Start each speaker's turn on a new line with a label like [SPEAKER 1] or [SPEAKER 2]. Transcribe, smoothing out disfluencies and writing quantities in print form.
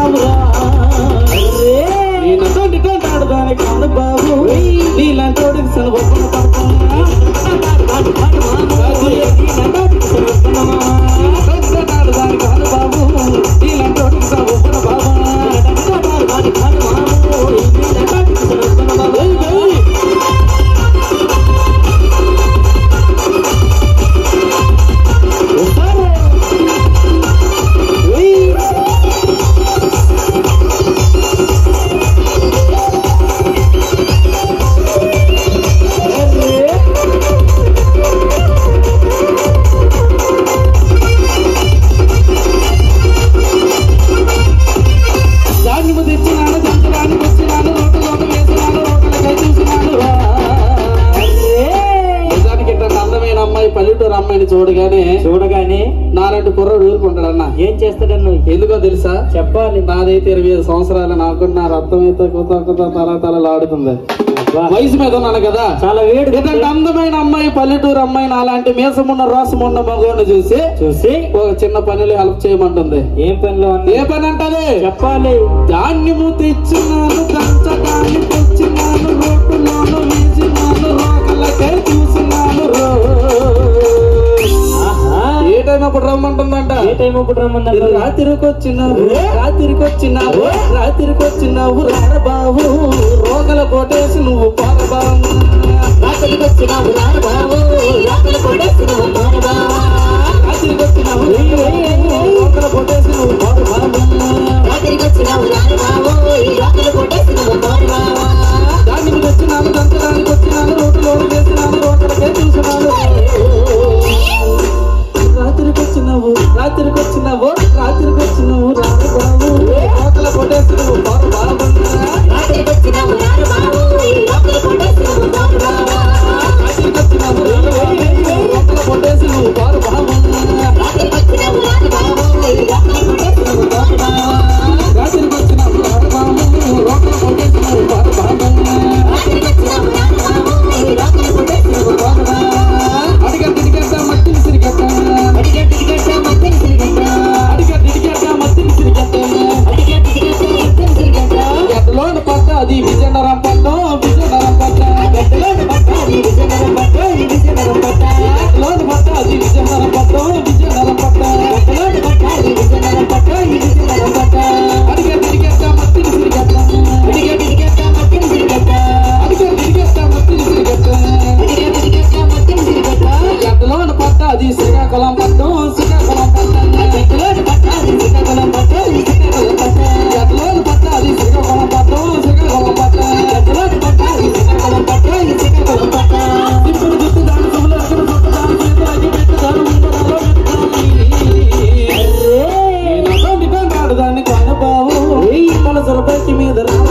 [SPEAKER 1] తెచ్చినావురా నేనంటే ఆడదానికి కాదు బాబు నీలాంటి సన ఒప్పున ఆడదానికి కాదు బాబు నీలాంటి సన ఒప్పున బాబా చూడగానే నాలాంటి కుర్రాడు ఊరుకుంటాడన్నా ఏం చేస్తాడన్నా ఎందుకో తెలుసా చెప్పాలి నాదైతే 25 సంవత్సరాలు నాకు నా రక్తం అయితే తలతలలాడుతుంది వయసు మీద ఉన్నాను కదా చాలా వేడి అందమైన అమ్మాయి పల్లెటూరు అమ్మాయి నాలాంటి మీసమున్న రోసమున్న మగవాడిని చూసి ఒక చిన్న పనిలో హెల్ప్ చేయమంటుంది ఏం పనిలో ఏ పని అంటది చెప్పాలి ధాన్యము తెచ్చినాను దంచడాన్ని తెచ్చినాను రోడ్డులోను వేసినాను రోకలకై చూసినాను ఏ టైం అప్పుడు రమ్మంటుందంట ఏ టైం అప్పుడు రమ్మంటారు రాత్రికి వచ్చినావు రారబాబు రోగల కోటేసి నువ్వు పోరబాబు రాత్రికి వచ్చినావు రారబాబు రోగల కోటేసి నువ్వు పోరబాబు రాత్రికి వచ్చినావు రోగల కోటేసి నువ్వు పోరబాబు రాత్రికి వచ్చినావు రారబాబు రోగల కోటేసి నువ్వు పోరబాబు దానికి వచ్చినాను దంచడానికి వచ్చినాను రోడ్డులో చేసినాను రోకలకే చూసినాను రాత్రికి వచ్చినావు రారబాబు రోకల కోటేసి నువ్వు పోరబాబు రాత్రికి వచ్చినావు రారబాబు రోకల కోటేసి నువ్వు పోరబాబు రాత్రికి వచ్చినావు రోకల కోటేసి నువ్వు పోరబాబు రాత్రికి వచ్చినావు రారబాబు రోకల కోటేసి నువ్వు పోరబాబు రాత్రికి వచ్చినావు రారబాబు రోకల కోటేసి నువ్వు పోరబాబు రాత్రికి వచ్చినావు రారబాబు రోకల కోటేసి నువ్వు పోరబాబు అడిగట్టిడిగట్ట మట్టిని సిరిగట్ట అడిగట్టిడిగట్ట మట్టిని సిరిగట్ట అడిగట్టిడిగట్ట మట్టిని సిరిగట్ట గడ్డలోని పట్ట అది విజయనగరం పట్ట గడ్డలోని పట్ట అది విజయనగరం పట్ట గడ్డలోని పట్ట అది విజయనగరం పట్ట గడ్డలోని పట్ట అది విజయనగరం పట్ట అడిగట్టిడిగట్ట మట్టిని సిరిగట్ట అడిగట్టిడిగట్ట మట్టిని సిరిగట్ట గడ్డలోని పట్ట అది శ్రీకాకుళం పట్ట గడ్డలోని పట్ట అది శ్రీకాకుళం పట్ట గడ్డలోని పట్ట అది శ్రీకాకుళం పట్ట ఇప్పుడు గుర్తు దాని సభలో అక్కడ గుర్తు దాని చేతులకి పెట్టి దాని ఉండాలో దాన్ని కానుబావు పలసర బట్టి మీద రా